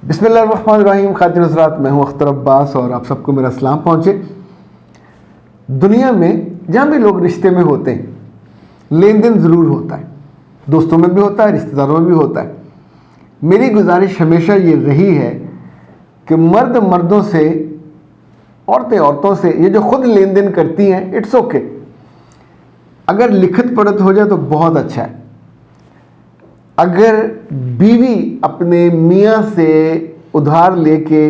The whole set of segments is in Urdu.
بسم اللہ الرحمن الرحیم. خاتون حضرات، میں ہوں اختر عباس اور آپ سب کو میرا سلام پہنچے. دنیا میں جہاں بھی لوگ رشتے میں ہوتے ہیں لین دین ضرور ہوتا ہے، دوستوں میں بھی ہوتا ہے، رشتہ داروں میں بھی ہوتا ہے. میری گزارش ہمیشہ یہ رہی ہے کہ مرد مردوں سے، عورتیں عورتوں سے، یہ جو خود لین دین کرتی ہیں اٹس اوکے. اگر لکھت پڑھت ہو جائے تو بہت اچھا ہے. اگر بیوی اپنے میاں سے ادھار لے کے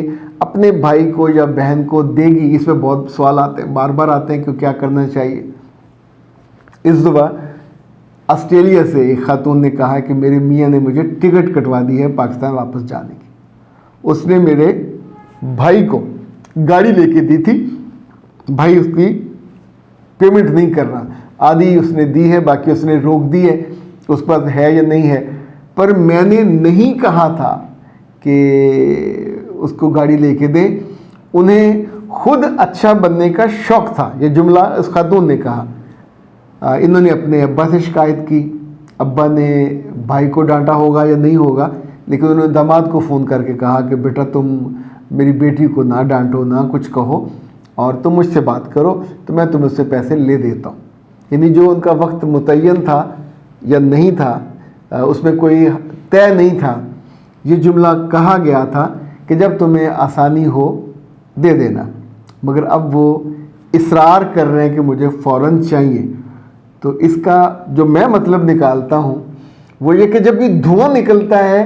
اپنے بھائی کو یا بہن کو دے گی، اس میں بہت سوال آتے ہیں، بار بار آتے ہیں کہ کیا کرنا چاہیے. اس دفعہ آسٹریلیا سے ایک خاتون نے کہا کہ میرے میاں نے مجھے ٹکٹ کٹوا دی ہے پاکستان واپس جانے کی. اس نے میرے بھائی کو گاڑی لے کے دی تھی. بھائی اس کی پیمنٹ نہیں کر رہا، آدھی اس نے دی ہے، باقی اس نے روک دی ہے، اس کے پاس ہے یا نہیں ہے. پر میں نے نہیں کہا تھا کہ اس کو گاڑی لے کے دیں. انہیں خود اچھا بننے کا شوق تھا. یہ جملہ اس خاتون نے کہا. انہوں نے اپنے ابا سے شکایت کی. ابا نے بھائی کو ڈانٹا ہوگا یا نہیں ہوگا، لیکن انہوں نے داماد کو فون کر کے کہا کہ بیٹا تم میری بیٹی کو نہ ڈانٹو، نہ کچھ کہو، اور تم مجھ سے بات کرو تو میں تمہیں اس سے پیسے لے دیتا ہوں. یعنی جو ان کا وقت متعین تھا یا نہیں تھا، اس میں کوئی طے نہیں تھا. یہ جملہ کہا گیا تھا کہ جب تمہیں آسانی ہو دے دینا. مگر اب وہ اصرار کر رہے ہیں کہ مجھے فوراً چاہیے. تو اس کا جو میں مطلب نکالتا ہوں وہ یہ کہ جب یہ دھواں نکلتا ہے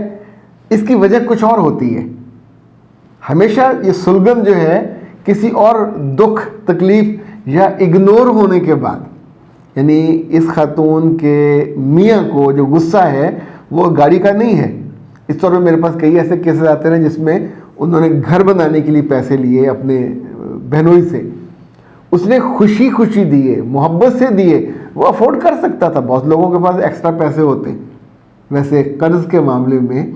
اس کی وجہ کچھ اور ہوتی ہے. ہمیشہ یہ سلگن جو ہے کسی اور دکھ تکلیف یا اگنور ہونے کے بعد، یعنی اس خاتون کے میاں کو جو غصہ ہے وہ گاڑی کا نہیں ہے. اس طور پہ میرے پاس کئی ایسے کیسز آتے ہیں جس میں انہوں نے گھر بنانے کے لیے پیسے لیے اپنے بہنوئی سے. اس نے خوشی خوشی دیے، محبت سے دیے. وہ افورڈ کر سکتا تھا، بہت لوگوں کے پاس ایکسٹرا پیسے ہوتے ہیں. ویسے قرض کے معاملے میں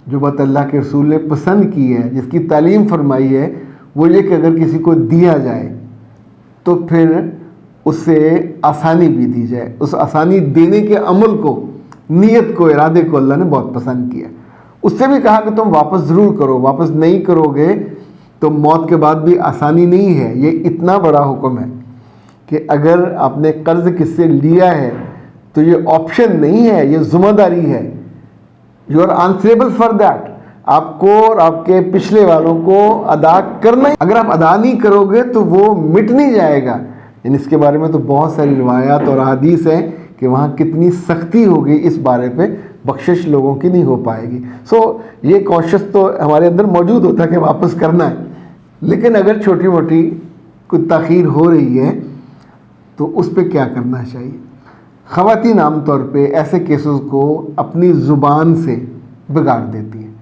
جو بات اللہ کے رسول نے پسند کی ہے، جس کی تعلیم فرمائی ہے، وہ یہ کہ اگر کسی کو دیا جائے تو پھر اسے آسانی بھی دی جائے. اس آسانی دینے کے عمل کو، نیت کو، ارادے کو اللہ نے بہت پسند کیا. اس سے بھی کہا کہ تم واپس ضرور کرو، واپس نہیں کرو گے تو موت کے بعد بھی آسانی نہیں ہے. یہ اتنا بڑا حکم ہے کہ اگر آپ نے قرض کس سے لیا ہے تو یہ آپشن نہیں ہے، یہ ذمہ داری ہے. You are answerable for that. آپ کو اور آپ کے پچھلے والوں کو ادا کرنا. اگر آپ ادا نہیں کرو گے تو وہ مٹ نہیں جائے گا. یعنی اس کے بارے میں تو بہت ساری روایات اور احادیث ہیں کہ وہاں کتنی سختی ہوگی. اس بارے پہ بخشش لوگوں کی نہیں ہو پائے گی. یہ کوشش تو ہمارے اندر موجود ہوتا ہے کہ واپس کرنا ہے. لیکن اگر چھوٹی موٹی کوئی تاخیر ہو رہی ہے تو اس پہ کیا کرنا چاہیے؟ خواتین عام طور پہ ایسے کیسز کو اپنی زبان سے بگاڑ دیتی ہیں.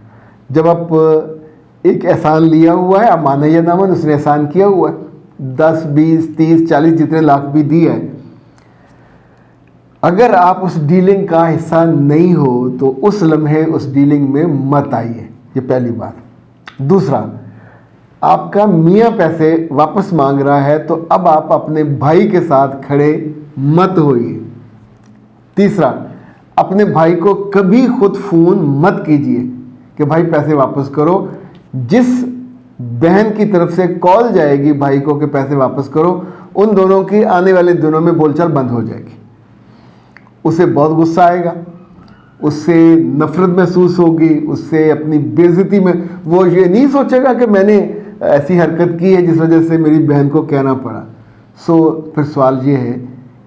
جب آپ ایک احسان لیا ہوا ہے، آپ مانے یا نہ مانے، اس نے احسان کیا ہوا ہے، 10 20 30 40 جتنے لاکھ بھی دیا ہے، اگر آپ اس ڈیلنگ کا حصہ نہیں ہو تو اس لمحے اس ڈیلنگ میں مت آئیے. یہ پہلی بات. دوسرا، آپ کا میاں پیسے واپس مانگ رہا ہے تو اب آپ اپنے بھائی کے ساتھ کھڑے مت ہوئیے. تیسرا، اپنے بھائی کو کبھی خود فون مت کیجیے کہ بھائی پیسے واپس کرو. جس بہن کی طرف سے کال جائے گی بھائی کو کہ پیسے واپس کرو، ان دونوں کی آنے والے دنوں میں بول چال بند ہو جائے گی. اسے بہت غصہ آئے گا، اس سے نفرت محسوس ہوگی، اس سے اپنی بے عزتی میں وہ یہ نہیں سوچے گا کہ میں نے ایسی حرکت کی ہے جس وجہ سے میری بہن کو کہنا پڑا. پھر سوال یہ ہے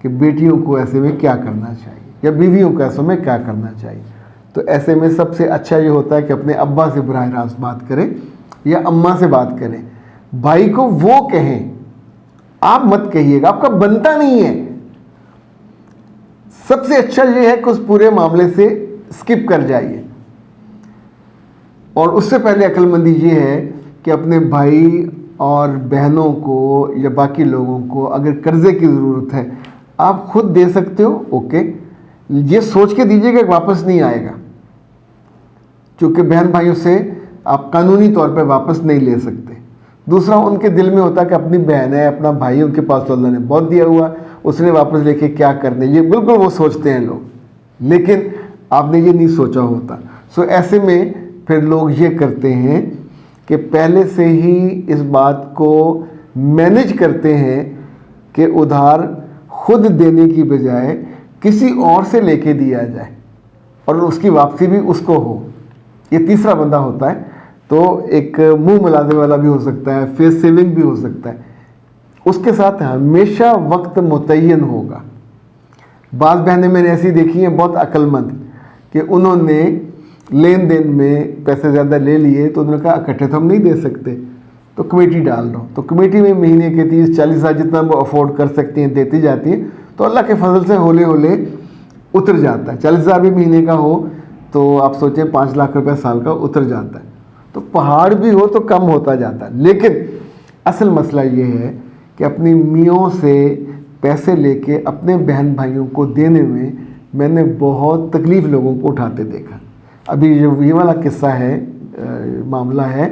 کہ بیٹیوں کو ایسے میں کیا کرنا چاہیے یا بیویوں کو ایسے میں کیا کرنا چاہیے؟ تو ایسے میں سب سے اچھا یہ ہوتا ہے کہ اپنے ابا سے براہ راست بات کریں یا اماں سے بات کریں. بھائی کو وہ کہیں، آپ مت کہیے گا، آپ کا بنتا نہیں ہے. سب سے اچھا یہ ہے کہ اس پورے معاملے سے اسکپ کر جائیے. اور اس سے پہلے عقل مندی یہ ہے کہ اپنے بھائی اور بہنوں کو یا باقی لوگوں کو اگر قرضے کی ضرورت ہے آپ خود دے سکتے ہو، اوکے. یہ سوچ کے دیجیے کہ واپس نہیں آئے گا، چونکہ بہن بھائیوں سے آپ قانونی طور پہ واپس نہیں لے سکتے. دوسرا، ان کے دل میں ہوتا ہے کہ اپنی بہن ہے، اپنا بھائی، ان کے پاس تو اللہ نے بہت دیا ہوا، اس نے واپس لے کے کیا کرنے. یہ بالکل وہ سوچتے ہیں لوگ، لیکن آپ نے یہ نہیں سوچا ہوتا. ایسے میں پھر لوگ یہ کرتے ہیں کہ پہلے سے ہی اس بات کو مینیج کرتے ہیں کہ ادھار خود دینے کی بجائے کسی اور سے لے کے دیا جائے اور اس کی واپسی بھی اس کو ہو. یہ تیسرا بندہ ہوتا ہے. تو ایک منہ ملازے والا بھی ہو سکتا ہے, فیس سیونگ بھی ہو سکتا ہے. اس کے ساتھ ہمیشہ وقت متعین ہوگا. بعض بہنیں میں نے ایسی دیکھی ہیں بہت عقل مند کہ انہوں نے لین دین میں پیسے زیادہ لے لیے تو انہوں نے کہا اکٹھے تو ہم نہیں دے سکتے تو کمیٹی ڈال دو. تو کمیٹی میں مہینے کے 30-40 ہزار جتنا وہ افورڈ کر سکتی ہیں دیتی جاتی ہیں. تو اللہ کے فضل سے ہولے ہولے اتر جاتا ہے. 40 ہزار بھی مہینے کا ہو تو آپ سوچیں 5 لاکھ روپے سال کا اتر جاتا ہے. تو پہاڑ بھی ہو تو کم ہوتا جاتا ہے. لیکن اصل مسئلہ یہ ہے کہ اپنی میوں سے پیسے لے کے اپنے بہن بھائیوں کو دینے میں نے بہت تکلیف لوگوں کو اٹھاتے دیکھا. ابھی یہ والا قصہ ہے, معاملہ ہے.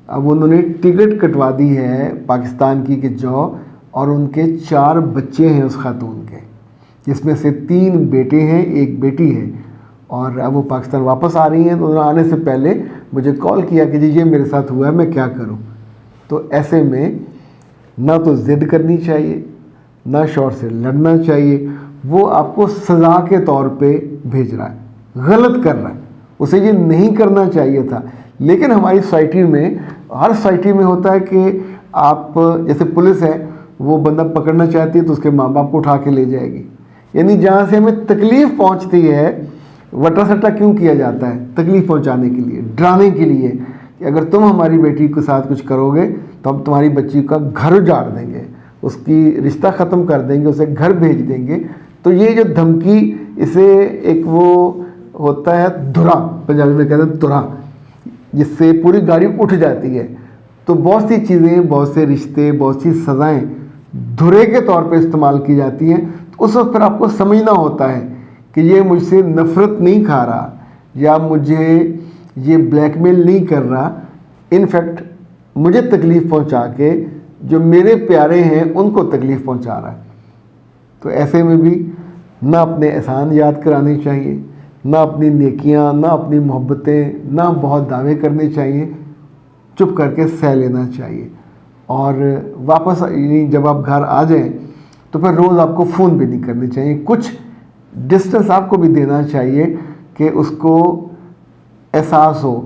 اب انہوں نے ٹکٹ کٹوا دی ہے پاکستان کی کہ جاؤ, اور ان کے 4 بچے ہیں اس خاتون کے, جس میں سے 3 بیٹے ہیں 1 بیٹی ہے. اور اب وہ پاکستان واپس آ رہی ہیں. تو انہوں نے آنے سے پہلے مجھے کال کیا کہ جی یہ میرے ساتھ ہوا ہے, میں کیا کروں. تو ایسے میں نہ تو ضد کرنی چاہیے, نہ شوہر سے لڑنا چاہیے. وہ آپ کو سزا کے طور پہ بھیج رہا ہے, غلط کر رہا ہے, اسے یہ نہیں کرنا چاہیے تھا. لیکن ہماری سوسائٹی میں, ہر سوسائٹی میں ہوتا ہے کہ آپ جیسے پولیس ہے, وہ بندہ پکڑنا چاہتی ہے تو اس کے ماں باپ کو اٹھا کے لے جائے گی. یعنی جہاں سے ہمیں تکلیف پہنچتی ہے وٹا سٹا کیوں کیا جاتا ہے؟ تکلیف پہنچانے کے لیے, ڈرانے کے لیے کہ اگر تم ہماری بیٹی کے ساتھ کچھ کرو گے تو ہم تمہاری بچی کا گھر اجاڑ دیں گے, اس کی رشتہ ختم کر دیں گے, اسے گھر بھیج دیں گے. تو یہ جو دھمکی, اسے ایک وہ ہوتا ہے دھرا, پنجابی میں کہتے ہیں دھرا, جس سے پوری گاڑی اٹھ جاتی ہے. تو بہت سی چیزیں, بہت سے رشتے, بہت سی سزائیں دھرے کے طور پہ استعمال کی جاتی ہیں. تو اس وقت پھر آپ کو سمجھنا ہوتا ہے کہ یہ مجھ سے نفرت نہیں کھا رہا, یا مجھے یہ بلیک میل نہیں کر رہا, انفیکٹ مجھے تکلیف پہنچا کے جو میرے پیارے ہیں ان کو تکلیف پہنچا رہا ہے. تو ایسے میں بھی نہ اپنے احسان یاد کرانے چاہیے, نہ اپنی نیکیاں, نہ اپنی محبتیں, نہ بہت دعوے کرنے چاہیے. چپ کر کے سہ لینا چاہیے. اور واپس جب آپ گھر آ جائیں تو پھر روز آپ کو فون بھی نہیں کرنے چاہیے. کچھ ڈسٹنس آپ کو بھی دینا چاہیے کہ اس کو احساس ہو,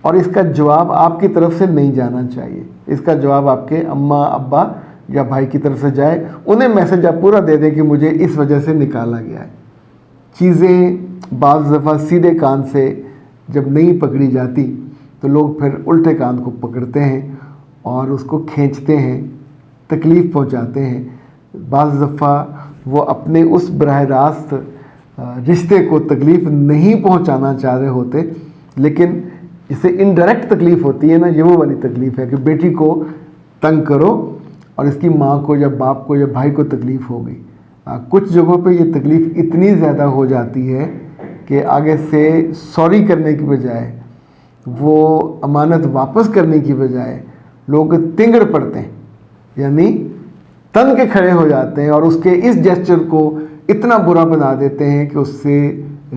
اور اس کا جواب آپ کی طرف سے نہیں جانا چاہیے. اس کا جواب آپ کے اماں ابا یا بھائی کی طرف سے جائے, انہیں میسج آپ پورا دے دیں کہ مجھے اس وجہ سے نکالا گیا ہے. چیزیں بعض دفعہ سیدھے کان سے جب نہیں پکڑی جاتی تو لوگ پھر الٹے کان کو پکڑتے ہیں اور اس کو کھینچتے ہیں, تکلیف پہنچاتے ہیں. بعض دفعہ وہ اپنے اس براہ راست رشتے کو تکلیف نہیں پہنچانا چاہ رہے ہوتے, لیکن اسے انڈائریکٹ تکلیف ہوتی ہے نا, یہ وہ والی تکلیف ہے کہ بیٹی کو تنگ کرو اور اس کی ماں کو یا باپ کو یا بھائی کو تکلیف ہو گئی. کچھ جگہوں پہ یہ تکلیف اتنی زیادہ ہو جاتی ہے کہ آگے سے سوری کرنے کی بجائے, وہ امانت واپس کرنے کی بجائے لوگ تنگڑ پڑتے ہیں, یعنی تن کے کھڑے ہو جاتے ہیں اور اس کے اس جیسچر کو اتنا برا بنا دیتے ہیں کہ اس سے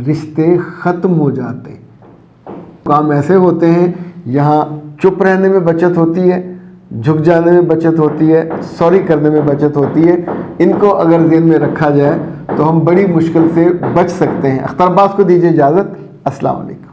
رشتے ختم ہو جاتے ہیں. کام ایسے ہوتے ہیں یہاں چپ رہنے میں بچت ہوتی ہے, جھک جانے میں بچت ہوتی ہے, سوری کرنے میں بچت ہوتی ہے. ان کو اگر ذہن میں رکھا جائے تو ہم بڑی مشکل سے بچ سکتے ہیں. اختر عباس کو دیجیے اجازت. السلام علیکم.